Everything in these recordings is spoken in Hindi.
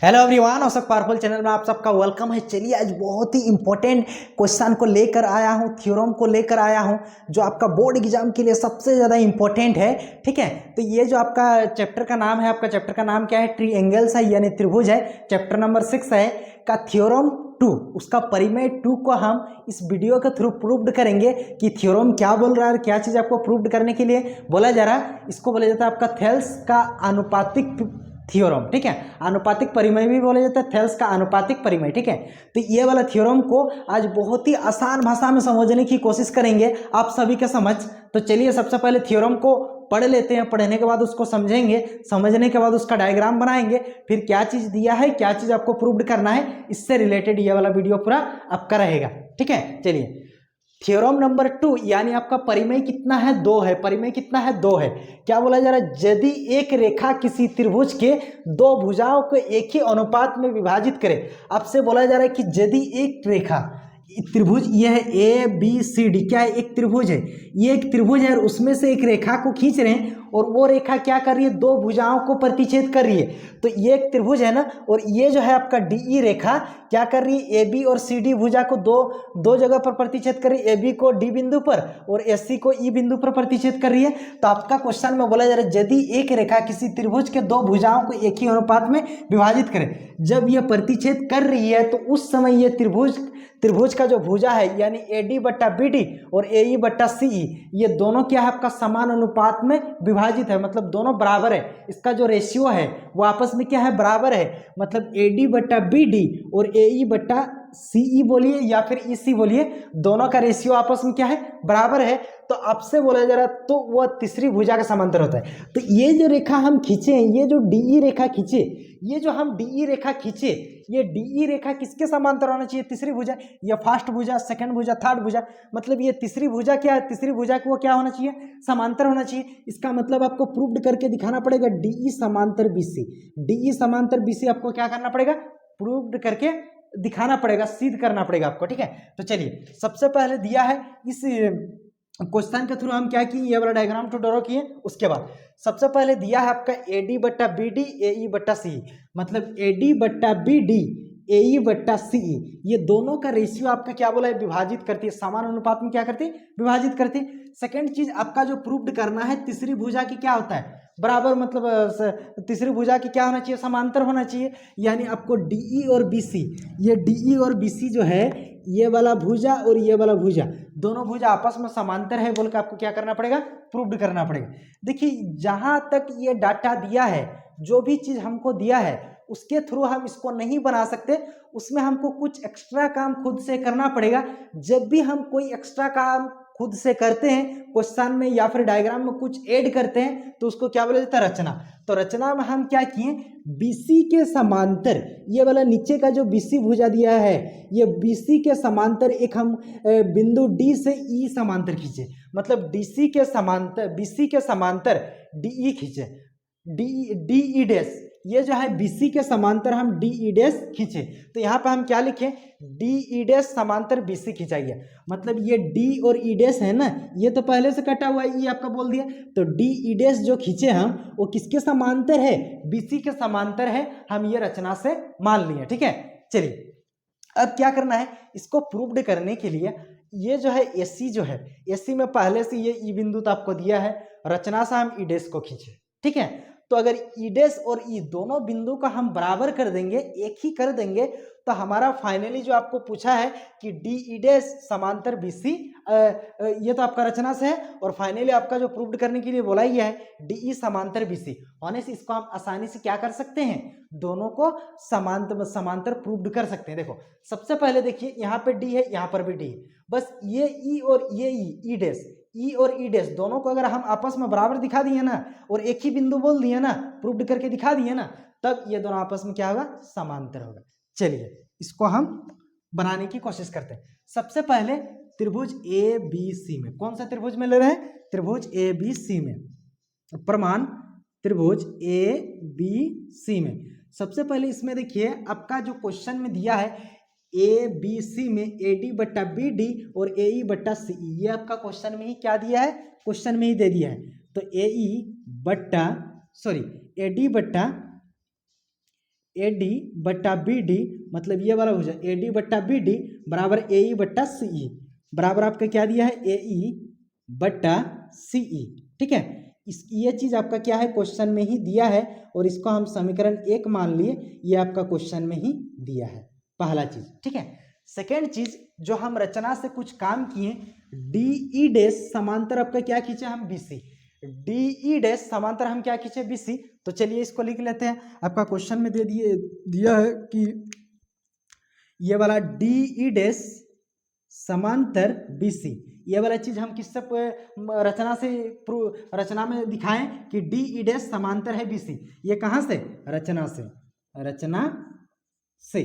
हेलो एवरीवन, औसत पावरफुल चैनल में आप सबका वेलकम है। चलिए आज बहुत ही इंपॉर्टेंट क्वेश्चन को लेकर आया हूं, थ्योरम को लेकर आया हूं जो आपका बोर्ड एग्जाम के लिए सबसे ज़्यादा इंपॉर्टेंट है। ठीक है, तो ये जो आपका चैप्टर का नाम है, आपका चैप्टर का नाम क्या है? ट्रायंगल्स है यानी त्रिभुज है। चैप्टर नंबर 6 है का थ्योरम 2, उसका परिमेय 2 को हम इस वीडियो के थ्रू प्रूव्ड करेंगे कि थ्योरम क्या बोल रहा है और क्या चीज़ आपको प्रूव्ड करने के लिए बोला जा रहा है। इसको बोला जाता है आपका थेल्स का आनुपातिक थ्योरम। ठीक है, आनुपातिक परिमेय भी बोला जाता है, थेल्स का आनुपातिक परिमेय। ठीक है, तो ये वाला थ्योरम को आज बहुत ही आसान भाषा में समझने की कोशिश करेंगे आप सभी के समझ। तो चलिए सबसे पहले थ्योरम को पढ़ लेते हैं, पढ़ने के बाद उसको समझेंगे, समझने के बाद उसका डायग्राम बनाएंगे, फिर क्या चीज़ दिया है, क्या चीज़ आपको प्रूव्ड करना है, इससे रिलेटेड ये वाला वीडियो पूरा आपका रहेगा। ठीक है, चलिए थ्योरम नंबर 2 यानी आपका परिमेय कितना है? 2 है। परिमेय कितना है? 2 है। क्या बोला जा रहा है? यदि एक रेखा किसी त्रिभुज के दो भुजाओं को एक ही अनुपात में विभाजित करे। आपसे बोला जा रहा है कि यदि एक रेखा त्रिभुज, ये है ए बी सी डी, क्या है? एक त्रिभुज है। ये एक त्रिभुज है और उसमें से एक रेखा को खींच रहे हैं और वो रेखा क्या कर रही है? दो भुजाओं को प्रतिच्छेद कर रही है। तो ये एक त्रिभुज है ना, और ये जो है आपका डीई रेखा क्या कर रही है? ए बी और सी डी भुजा को दो जगह पर प्रतिच्छेद कर रही है। ए बी को डी बिंदु पर और एस सी को ई बिंदु पर प्रतिच्छेद कर रही है। तो आपका क्वेश्चन में बोला जा रहा है यदि एक रेखा किसी त्रिभुज के दो भुजाओं को एक ही अनुपात में विभाजित करे, जब यह प्रतिच्छेद कर रही है तो उस समय ये त्रिभुज का जो भुजा है यानी ए डी बट्टा बी डी और ए ई बट्टा सी ई, ये दोनों क्या है? आपका समान अनुपात में विभाजित है, मतलब दोनों बराबर है। इसका जो रेशियो है वो आपस में क्या है? बराबर है। मतलब ए डी बट्टा बी डी और ए ई बट्टा सी ई बोलिए या फिर ई सी बोलिए, दोनों का रेशियो आपस में क्या है? बराबर है। तो आपसे बोला जा रहा तो वह तीसरी भुजा का समांतर होता है। तो ये जो रेखा हम खींचे हैं, ये जो डीई रेखा खींचे, ये जो हम डीई रेखा खींचे, ये डीई रेखा किसके समांतर होना चाहिए? तीसरी भुजा। ये फर्स्ट भुजा, सेकंड भुजा, थर्ड भुजा, मतलब ये तीसरी भुजा क्या है? तीसरी भुजा को क्या होना चाहिए? समांतर होना चाहिए। इसका मतलब आपको प्रूव्ड करके दिखाना पड़ेगा डीई समांतर बीसी। डीई समांतर बीसी आपको क्या करना पड़ेगा? प्रूव्ड करके दिखाना पड़ेगा, सिद्ध करना पड़ेगा आपको। ठीक है, तो चलिए सबसे पहले दिया है इस क्वेश्चन के थ्रू हम क्या किए? ये वाला डायग्राम टू ड्रॉ किए। उसके बाद सबसे पहले दिया है आपका ए डी बट्टा बी डी ए ई बट्टा सी, मतलब ए डी बट्टा बी डी ए ई बट्टा सी, ये दोनों का रेशियो आपका क्या बोला है? विभाजित करती है, समान अनुपात में क्या करती है? विभाजित करती है। सेकेंड चीज आपका जो प्रूव्ड करना है, तीसरी भुजा की क्या होता है? बराबर, मतलब तीसरी भुजा की क्या होना चाहिए? समांतर होना चाहिए। यानी आपको डीई और बीसी, ये डीई और बीसी जो है, ये वाला भुजा और ये वाला भुजा, दोनों भुजा आपस में समांतर है बोल के आपको क्या करना पड़ेगा? प्रूव्ड करना पड़ेगा। देखिए जहां तक ये डाटा दिया है, जो भी चीज हमको दिया है उसके थ्रू हम इसको नहीं बना सकते, उसमें हमको कुछ एक्स्ट्रा काम खुद से करना पड़ेगा। जब भी हम कोई एक्स्ट्रा काम खुद से करते हैं क्वेश्चन में या फिर डायग्राम में कुछ ऐड करते हैं तो उसको क्या बोला जाता है? रचना। तो रचना में हम क्या किए? बीसी के समांतर, ये वाला नीचे का जो बीसी भुजा दिया है, ये बीसी के समांतर एक हम बिंदु डी से ई समांतर खींचे, मतलब डीसी के समांतर, बीसी के समांतर डीई खींचे, डी डैश, ये जो है बीसी के समांतर हम डी डैश खींचे। तो यहाँ पे हम क्या लिखें? डी डैश समांतर बीसी खींचा गया, मतलब ये डी और ई डैश है ना, ये तो पहले से कटा हुआ है, ये आपका बोल दिया। तो डी डैश जो खींचे हम, वो किसके समांतर है? बीसी के समांतर है, हम ये रचना से मान लिए। ठीक है, चलिए अब क्या करना है? इसको प्रूव्ड करने के लिए ये जो है एसी, जो है एसी में पहले से ये ई बिंदु तो आपको दिया है, रचना से हम ई डैश को खींचे। ठीक है, तो अगर ई डैश और ई दोनों बिंदु का हम बराबर कर देंगे, एक ही कर देंगे, तो हमारा फाइनली जो आपको पूछा है कि डी ई डैश समांतर बीसी, ये तो आपका रचना से है, और फाइनली आपका जो प्रूव्ड करने के लिए बोला ही है डी समांतर बीसी होने से इसको हम आसानी से क्या कर सकते हैं? दोनों को समांतर प्रूव्ड कर सकते हैं। देखो सबसे पहले देखिए, यहाँ पे डी है, यहाँ पर भी डी है, बस ये ई और ये ई डैश, ई और ई डैश दोनों को अगर हम आपस में बराबर दिखा दिए ना और एक ही बिंदु बोल दिए ना, प्रूव्ड करके दिखा दिए ना, तब ये दोनों आपस में क्या होगा? समांतर होगा। चलिए इसको हम बनाने की कोशिश करते हैं। सबसे पहले त्रिभुज ए बी सी में, कौन सा त्रिभुज में ले रहे हैं? त्रिभुज ए बी सी में, प्रमाण त्रिभुज ए बी सी में। सबसे पहले इसमें देखिए आपका जो क्वेश्चन में दिया है ए बी सी में ए डी बट्टा बी डी और ए ई बट्टा सी ई, ये आपका क्वेश्चन में ही क्या दिया है? क्वेश्चन में ही दे दिया है। तो ए ई बट्टा, सॉरी, ए डी बट्टा ए डी बट्टा बी डी, मतलब ये वाला भुजा ए डी बट्टा बी डी बराबर ए ई बट्टा सी ई, बराबर आपका क्या दिया है ए ई बट्टा सी ई। ठीक है, ये चीज़ आपका क्या है क्वेश्चन में ही दिया है और इसको हम समीकरण 1 मान लिए, ये आपका क्वेश्चन में ही दिया है पहला चीज। ठीक है, सेकेंड चीज जो हम रचना से कुछ काम किए, डी ई डैश समांतर आपका क्या खींचे हम बीसी, डी ई डैश समांतर हम क्या खींचे बीसी। तो चलिए इसको लिख लेते हैं, आपका क्वेश्चन में दे दिया है कि ये वाला डी ई डैश समांतर बीसी, ये वाला चीज हम किससे रचना में दिखाएं कि डी ई डैश समांतर है बीसी। ये कहां से, रचना से।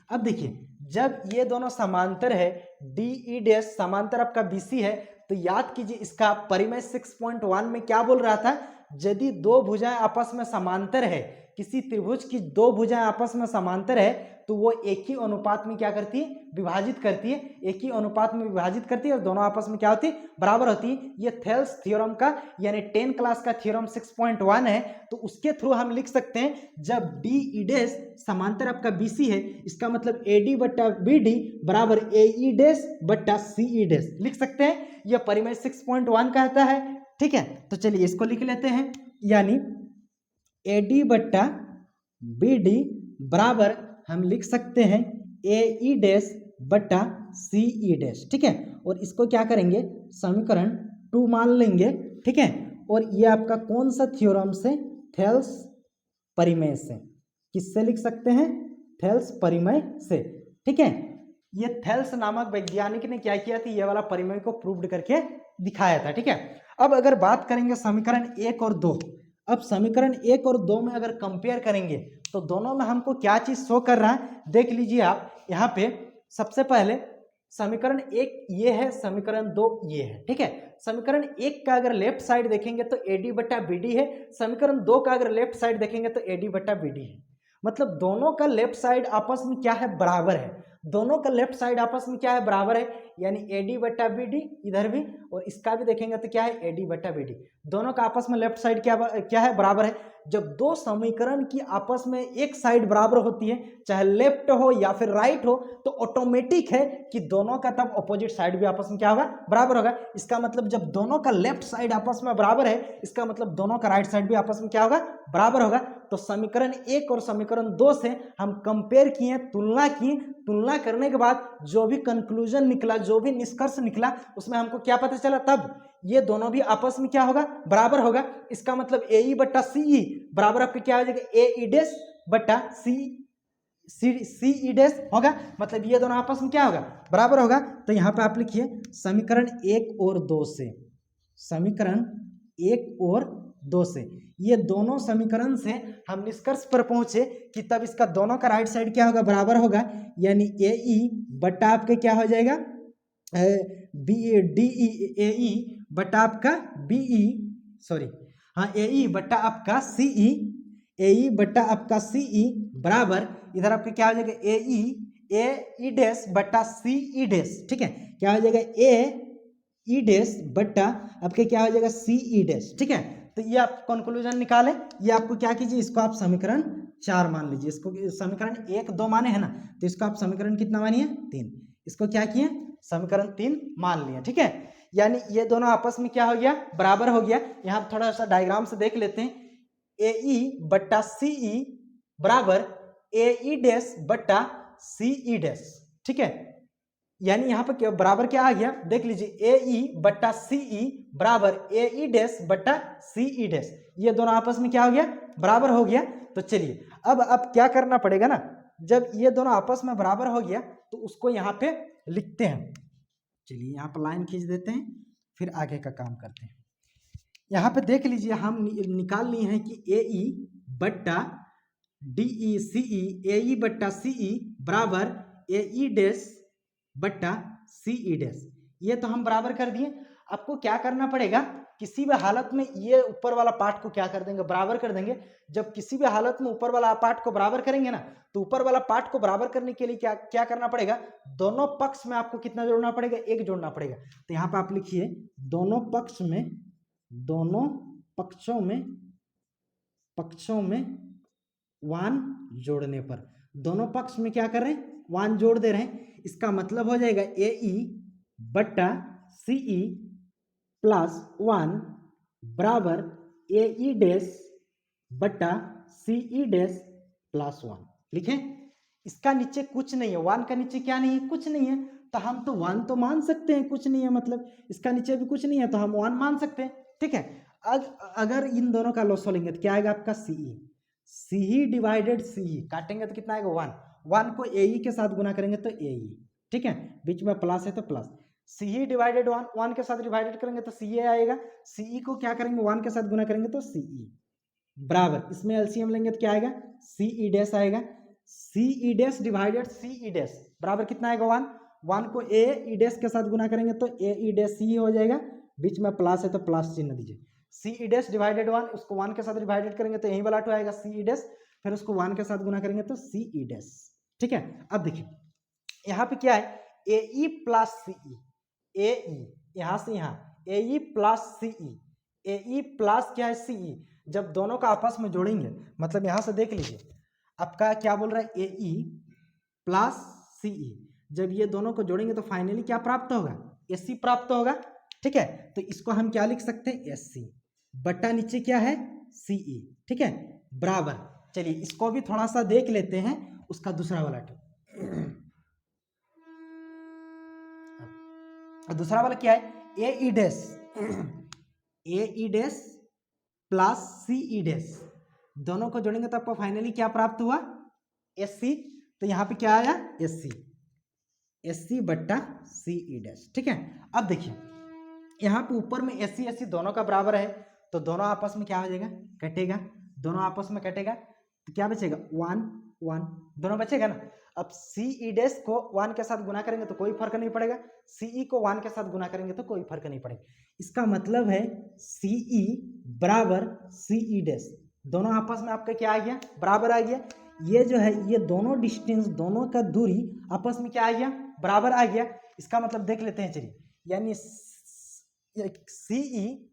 अब देखिए जब ये दोनों समांतर है, डी ई डैश समांतर आपका बीसी है, तो याद कीजिए इसका परिमेय 6.1 में क्या बोल रहा था, यदि दो भुजाएं आपस में समांतर है, किसी त्रिभुज की दो भुजाएं आपस में समांतर है तो वो एक ही अनुपात में क्या करती है, विभाजित करती है, एक ही अनुपात में विभाजित करती है और दोनों आपस में क्या होती है, बराबर होती है। ये थेल्स थ्योरम का यानी 10 क्लास का थ्योरम 6.1 है, तो उसके थ्रू हम लिख सकते हैं जब डी ई डैश समांतर आपका बीसी है, इसका मतलब ए डी बट्टा बी डी बराबर ए ई डैश बट्टा सी ई डैश लिख सकते हैं, यह परिमेय 6.1 कहता है। ठीक है, तो चलिए इसको लिख लेते हैं, यानी ए डी बट्टा बी डी बराबर हम लिख सकते हैं ए ई डैश बट्टा सी ई डैश। ठीक है, और इसको क्या करेंगे समीकरण 2 मान लेंगे। ठीक है, और ये आपका कौन सा थ्योरम से, थेल्स परिमेय से, किससे लिख सकते हैं, थेल्स परिमेय से। ठीक है, ये थेल्स नामक वैज्ञानिक ने क्या किया था, ये वाला परिमेय को प्रूव्ड करके दिखाया था। ठीक है, अब अगर बात करेंगे समीकरण 1 और 2, अब समीकरण 1 और 2 में अगर कंपेयर करेंगे तो दोनों में हमको क्या चीज शो कर रहा है, देख लीजिए आप यहाँ पे। सबसे पहले समीकरण 1 ये है, समीकरण 2 ये है। ठीक है, समीकरण 1 का अगर लेफ्ट साइड देखेंगे तो ए डी बट्टा बी डी है, समीकरण 2 का अगर लेफ्ट साइड देखेंगे तो ए डी बट्टा बी डी है, मतलब दोनों का लेफ्ट साइड आपस में क्या है, बराबर है। दोनों का लेफ्ट साइड आपस में क्या है, बराबर है, यानी ए डी बट्टा बी डी इधर भी और इसका भी देखेंगे तो क्या है, ए डी बट्टा बी डी, दोनों का आपस में लेफ्ट साइड क्या है, बराबर है। जब दो समीकरण की आपस में एक साइड बराबर होती है, चाहे लेफ्ट हो या फिर राइट हो, तो ऑटोमेटिक है कि दोनों का तब अपोजिट साइड भी आपस में क्या होगा, बराबर होगा। इसका मतलब जब दोनों का लेफ्ट साइड आपस में बराबर है, इसका मतलब दोनों का राइट साइड भी आपस में क्या होगा, बराबर होगा। तो समीकरण 1 और समीकरण 2 से हम कंपेयर किए, तुलना की, तुलना करने के बाद जो भी कंक्लूजन निकला, जो भी निष्कर्ष निकला, उसमें हमको क्या पता चला, तब ये दोनों भी आपस में क्या होगा, बराबर होगा। इसका मतलब ए ई बट्टा सी ई बराबर आपका क्या हो जाएगा, ए ई डैश बट्टा सी ई डैश होगा, मतलब ये दोनों आपस में क्या होगा, बराबर होगा। तो यहाँ पे आप लिखिए समीकरण 1 और 2 से, समीकरण 1 और 2 से, ये दोनों समीकरण से हम निष्कर्ष पर पहुंचे कि तब इसका दोनों का राइट साइड क्या होगा, बराबर होगा, यानी ए ई बट्टा आपके क्या हो जाएगा, बी डी ई, ए ई बट्टा आपका बी ई, सॉरी हाँ, ए ई बट्टा आपका सी ई, ए ई बट्टा आपका सी ई बराबर इधर आपका क्या हो जाएगा, ए ई डैश बट्टा सी ई डैश। ठीक है, क्या हो जाएगा, ए ई डैश बट्टा आपके क्या हो जाएगा, सी ई डैश। ठीक है, तो ये आप कंक्लूजन निकालें, ये आपको क्या कीजिए, इसको आप समीकरण 4 मान लीजिए, इसको समीकरण 1 2 माने है ना, तो इसको आप समीकरण कितना मानिए, 3, इसको क्या किए, समीकरण 3 मान लिया। ठीक है, यानी ये दोनों आपस में क्या हो गया, बराबर हो गया। यहाँ थोड़ा सा डायग्राम से देख लेते हैं, ए ई बट्टा सी ई बराबर ए ई डैश बट्टा सी ई डैश। ठीक है, यानी यहाँ पे बराबर क्या आ गया, देख लीजिए, ए ई बट्टा सी ई बराबर ए ई डैश बट्टा सी ई डैश, ये दोनों आपस में क्या हो गया, बराबर हो गया। तो चलिए अब क्या करना पड़ेगा ना, जब ये दोनों आपस में बराबर हो गया तो उसको यहाँ पे लिखते हैं। चलिए यहाँ पर लाइन खींच देते हैं, फिर आगे का काम करते हैं। यहाँ पे देख लीजिए हम निकाल लिए हैं कि ए ई बट्टा डी ई सी ई, ए ई बट्टा सी ई बराबर ए ई डैश बट्टा सी ई डैश, ये तो हम बराबर कर दिए। आपको क्या करना पड़ेगा, किसी भी हालत में ये ऊपर वाला पार्ट को क्या कर देंगे, बराबर कर देंगे। जब किसी भी हालत में ऊपर वाला पार्ट को बराबर करेंगे ना, तो ऊपर वाला पार्ट को बराबर करने के लिए क्या करना पड़ेगा, दोनों पक्ष में आपको कितना जोड़ना पड़ेगा, 1 जोड़ना पड़ेगा। तो यहाँ पे आप लिखिए दोनों पक्षों में 1 1 जोड़ने पर, दोनों पक्ष में क्या कर रहे हैं 1 जोड़ दे रहे हैं। इसका मतलब हो जाएगा AE बट्टा CE प्लस 1 बराबर AE डैश बट्टा CE डैश प्लस 1। लिखें, इसका नीचे कुछ नहीं है, 1 का नीचे क्या नहीं है, कुछ नहीं है, तो हम तो 1 तो मान सकते हैं, कुछ नहीं है मतलब इसका नीचे भी कुछ नहीं है तो हम 1 मान सकते हैं। ठीक है, अगर इन दोनों का लॉस लेंगे तो क्या आएगा आपका CE डिवाइडेड CE, काटेंगे तो कितना आएगा 1 को AE के साथ गुना करेंगे तो AE, ठीक है, बीच में प्लस है तो प्लस, CE डिवाइडेड 1 के साथ डिवाइडेड करेंगे तो CA आएगा, CE को क्या करेंगे 1 के साथ गुना करेंगे तो CE बराबर, इसमें एलसीएम लेंगे तो क्या आएगा CE डैश आएगा, CE dash divided CE dash बराबर कितना आएगा 1 को AE डैश के साथ गुना करेंगे तो AE डैश CE हो जाएगा, बीच में प्लस है तो प्लस चिन्ह दीजिए, CE डैश डिवाइडेड 1 उसको 1 के साथ डिवाइडेड करेंगे तो यही वाला टू आएगा CE डैश, फिर उसको 1 के साथ गुना करेंगे तो CE डैश। ठीक है, अब देखिए यहाँ पे क्या है AE प्लस CE, AE यहाँ से यहाँ AE plus CE, AE plus क्या है CE, जब दोनों का आपस में जोड़ेंगे मतलब यहाँ से देख लीजिए आपका क्या बोल रहा है AE प्लस CE, जब ये दोनों को जोड़ेंगे तो फाइनली क्या प्राप्त होगा SC प्राप्त होगा। ठीक है, तो इसको हम क्या लिख सकते हैं SC बट्टा नीचे क्या है CE, ठीक है बराबर, चलिए इसको भी थोड़ा सा देख लेते हैं उसका दूसरा वाला टू। दूसरा वाला क्या है AE dash, AE dash plus CE dash, दोनों को जोड़ेंगे तो आपको फाइनली क्या प्राप्त हुआ SC, तो यहाँ पे क्या आया SC बट्टा CE डैश। ठीक है, अब देखिए यहाँ पे ऊपर में SC दोनों का बराबर है तो दोनों आपस में क्या हो जाएगा कटेगा, दोनों आपस में कटेगा तो क्या बचेगा 1 1, दोनों बचेगा ना। अब CE डैश को 1 के साथ गुना करेंगे तो कोई फर्क नहीं पड़ेगा, CE को 1 के साथ गुना करेंगे तो कोई फर्क नहीं पड़ेगा, इसका मतलब है CE बराबर CE डैश, दोनों आपस में आपका क्या आ गया बराबर आ गया, ये जो है ये दोनों डिस्टेंस दोनों का दूरी आपस में क्या आ गया बराबर आ गया। इसका मतलब देख लेते हैं चलिए, यानी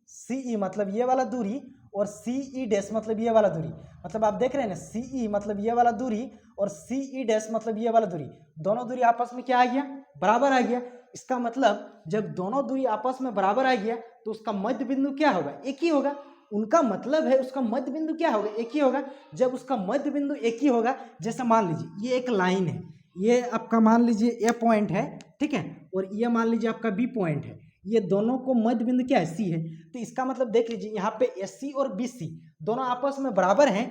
CE मतलब ये वाला दूरी और CE डैश मतलब ये वाला दूरी, मतलब आप देख रहे हैं ना CE मतलब ये वाला दूरी और CE डैश मतलब ये वाला दूरी, दोनों दूरी आपस में क्या आ गया बराबर आ गया। इसका मतलब जब दोनों दूरी आपस में बराबर आ गया तो उसका मध्य बिंदु क्या होगा एक ही होगा, उनका मतलब है उसका मध्य बिंदु क्या होगा एक ही होगा। जब उसका मध्य बिंदु एक ही होगा, जैसे मान लीजिए ये एक लाइन है, ये आपका मान लीजिए A पॉइंट है, ठीक है, और ये मान लीजिए आपका B पॉइंट है, ये दोनों को मध्य बिंदु क्या है C है, तो इसका मतलब देख लीजिए यहाँ पे SC और BC दोनों आपस में बराबर हैं,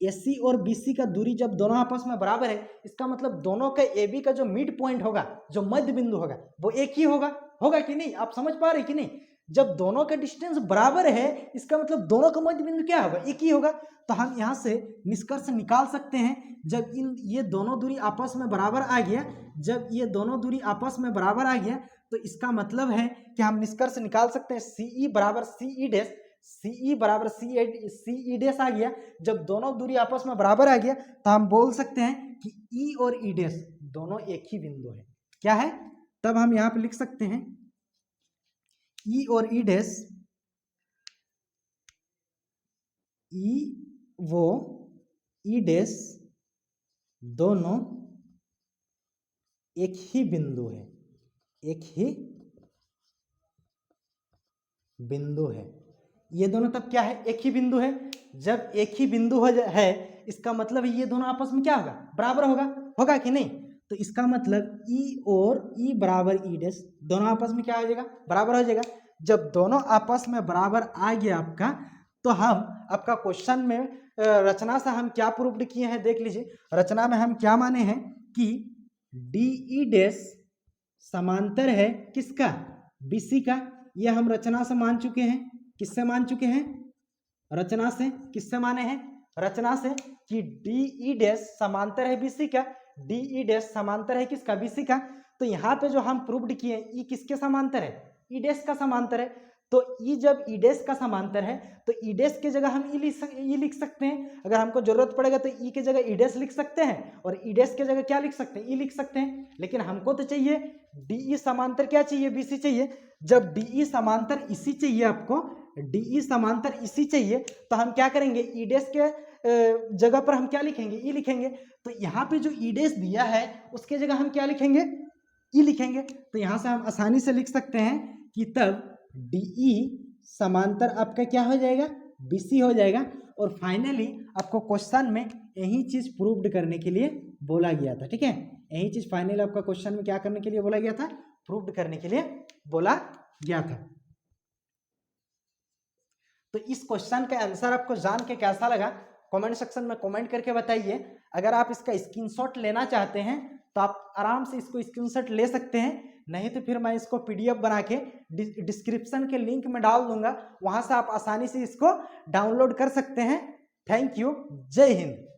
SC और BC का दूरी जब दोनों आपस में बराबर है इसका मतलब दोनों का AB का जो मिड पॉइंट होगा जो मध्य बिंदु होगा वो एक ही होगा कि नहीं, आप समझ पा रहे कि नहीं। जब दोनों का डिस्टेंस बराबर है इसका मतलब दोनों का मध्य बिंदु क्या होगा एक ही होगा, तो हम यहाँ से निष्कर्ष निकाल सकते हैं जब ये दोनों दूरी आपस में बराबर आ गया, जब ये दोनों दूरी आपस में बराबर आ गया तो इसका मतलब है कि हम निष्कर्ष निकाल सकते हैं CE बराबर CE डैश, CE बराबर CE डैश आ गया। जब दोनों दूरी आपस में बराबर आ गया तो हम बोल सकते हैं कि E और E डैश दोनों एक ही बिंदु है, क्या है, तब हम यहाँ पे लिख सकते हैं E और E डैश, E वो E डैश दोनों एक ही बिंदु है, एक ही बिंदु है, ये दोनों तब क्या है एक ही बिंदु है। जब एक ही बिंदु है इसका मतलब ये दोनों आपस में क्या होगा बराबर होगा कि नहीं, तो इसका मतलब E और E बराबर E डैश दोनों आपस में क्या हो जाएगा बराबर हो जाएगा। जब दोनों आपस में बराबर आ गया आपका, तो हम आपका क्वेश्चन में रचना से हम क्या प्रूफ किए हैं देख लीजिए, रचना में हम क्या माने हैं कि DE डैश समांतर है किसका BC का, यह हम रचना से मान चुके हैं, किससे मान चुके हैं रचना से, किससे माने हैं रचना से कि DE डैश समांतर है BC का, DE डैश समांतर है किसका BC का। तो यहाँ पे जो हम प्रूव्ड किए E किसके समांतर है E डैश का समांतर है, तो E जब E डैश का समांतर है तो E डैश की जगह हम E लिख सकते हैं, अगर हमको जरूरत पड़ेगा तो E की जगह E डैश लिख सकते हैं और E डैश की जगह क्या लिख सकते हैं E लिख सकते हैं, लेकिन हमको तो चाहिए DE समांतर क्या चाहिए BC चाहिए। जब DE समांतर इसी चाहिए आपको, DE समांतर इसी चाहिए तो हम क्या करेंगे E डैश के जगह पर हम क्या लिखेंगे, ई लिखेंगे। तो यहाँ पे जो ई डैश दिया है उसके जगह हम क्या लिखेंगे, ई लिखेंगे। तो यहाँ से हम आसानी से लिख सकते हैं कि तब DE समांतर आपका क्या हो जाएगा, BC हो जाएगा। और फाइनली आपको क्वेश्चन में यही चीज प्रूव्ड करने के लिए बोला गया था, ठीक है। यही चीज फाइनली आपका क्वेश्चन में क्या करने के लिए बोला गया था, प्रूव्ड करने के लिए बोला गया था। तो इस क्वेश्चन का आंसर आपको जान के कैसा लगा कमेंट सेक्शन में कमेंट करके बताइए। अगर आप इसका स्क्रीनशॉट लेना चाहते हैं तो आप आराम से इसको स्क्रीनशॉट ले सकते हैं, नहीं तो फिर मैं इसको PDF बना के डिस्क्रिप्शन के लिंक में डाल दूंगा, वहां से आप आसानी से इसको डाउनलोड कर सकते हैं। थैंक यू, जय हिंद।